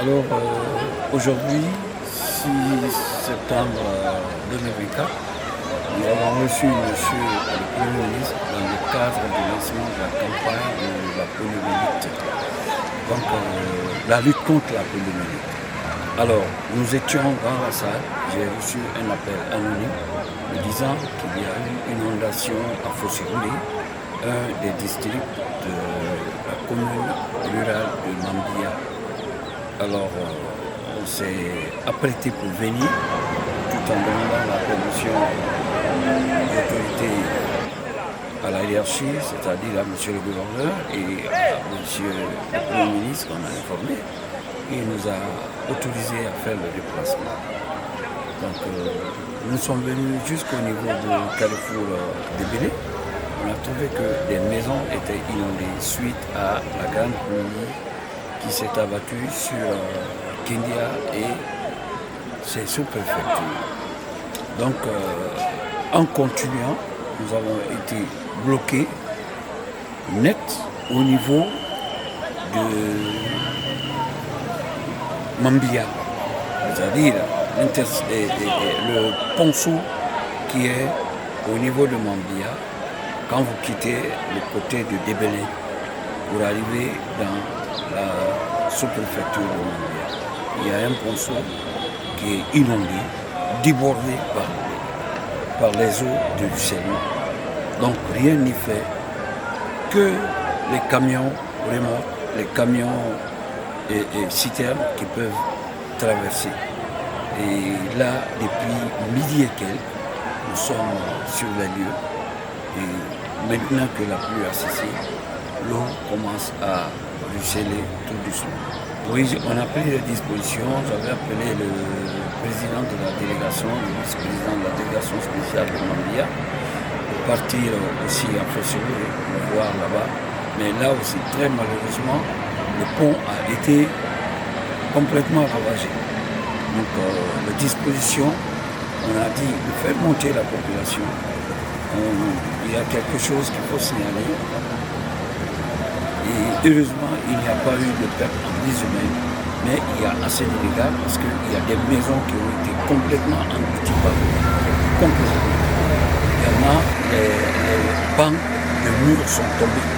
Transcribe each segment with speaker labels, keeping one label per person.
Speaker 1: Alors, aujourd'hui, 6 septembre 2024, nous avons reçu Monsieur le Premier ministre dans le cadre du lancement de la campagne de la poliomyélite. Donc, la lutte contre la poliomyélite. Alors, nous étions dans la salle, j'ai reçu un appel anonyme me disant qu'il y a eu une inondation à Fossé-Roulé, un des districts de la commune rurale de Mambia. Alors, on s'est apprêté pour venir, tout en demandant la permission des autorités à la hiérarchie, c'est-à-dire à M. le gouverneur et à M. le Premier ministre qu'on a informé. Il nous a autorisé à faire le déplacement. Donc, nous sommes venus jusqu'au niveau du carrefour de Bélé. On a trouvé que des maisons étaient inondées suite à la grande pluie qui s'est abattue sur Kindia et ses sous-préfectures. Donc, en continuant, nous avons été bloqués net au niveau de Mambia, c'est-à-dire le ponceau qui est au niveau de Mambia quand vous quittez le côté de Débélé pour arriver dans la sous-préfecture de Mambia. Il y a un ponceau qui est inondé, débordé par les eaux du ruissellement. Donc rien n'y fait que les camions remorques, les camions et citernes qui peuvent traverser. Et là, depuis midi et quelques, nous sommes sur les lieux. Et maintenant que la pluie a cessé, l'eau commence à ruisseler tout doucement. Oui, on a pris les dispositions. J'avais appelé le président de la délégation, le vice-président de la délégation spéciale de Mambia, pour partir aussi à Fossé-Roulé, pour voir là-bas. Mais là aussi, très malheureusement, le pont a été complètement ravagé. Donc, les dispositions, on a dit de faire monter la population. Il y a quelque chose qu'il faut signaler. Et heureusement, il n'y a pas eu de perte de vies humaines, mais il y a assez de dégâts parce qu'il y a des maisons qui ont été complètement englouties par l'eau. Complètement. Également, les bancs de murs sont tombés.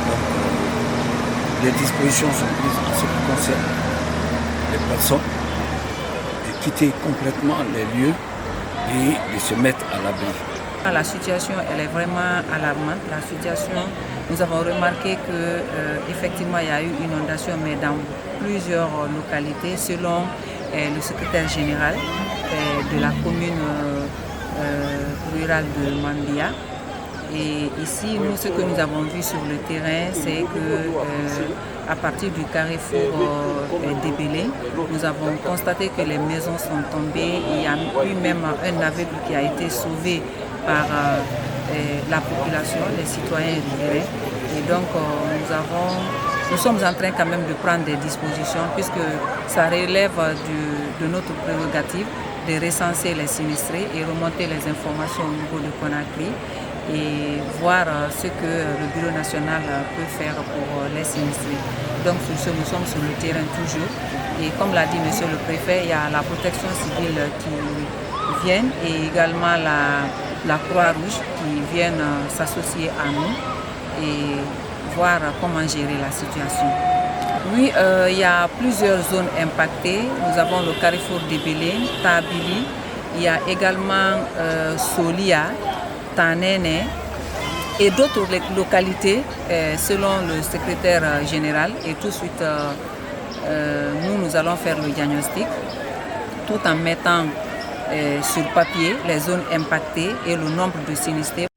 Speaker 1: Donc, les dispositions sont prises en ce qui concerne les personnes de quitter complètement les lieux et de se mettre à l'abri.
Speaker 2: La situation, elle est vraiment alarmante. La situation, nous avons remarqué que effectivement, il y a eu une inondation, mais dans plusieurs localités, selon le secrétaire général de la commune rurale de Mambia. Et ici, nous, ce que nous avons vu sur le terrain, c'est que à partir du carrefour d'Ebélé, nous avons constaté que les maisons sont tombées. Il y a eu même un aveugle qui a été sauvé par la population, les citoyens riverains. Et donc, nous sommes en train quand même de prendre des dispositions puisque ça relève de notre prérogative de recenser les sinistrés et remonter les informations au niveau de Conakry et voir ce que le Bureau national peut faire pour les sinistrés. Donc sur ce, nous sommes sur le terrain toujours. Et comme l'a dit Monsieur le Préfet, il y a la protection civile qui vient et également la Croix-Rouge qui viennent s'associer à nous et voir comment gérer la situation. Oui, il y a plusieurs zones impactées. Nous avons le carrefour de Bélé, Tabili, il y a également Solia, Tanene et d'autres localités selon le secrétaire général. Et tout de suite, nous allons faire le diagnostic tout en mettant sur papier les zones impactées et le nombre de sinistrés.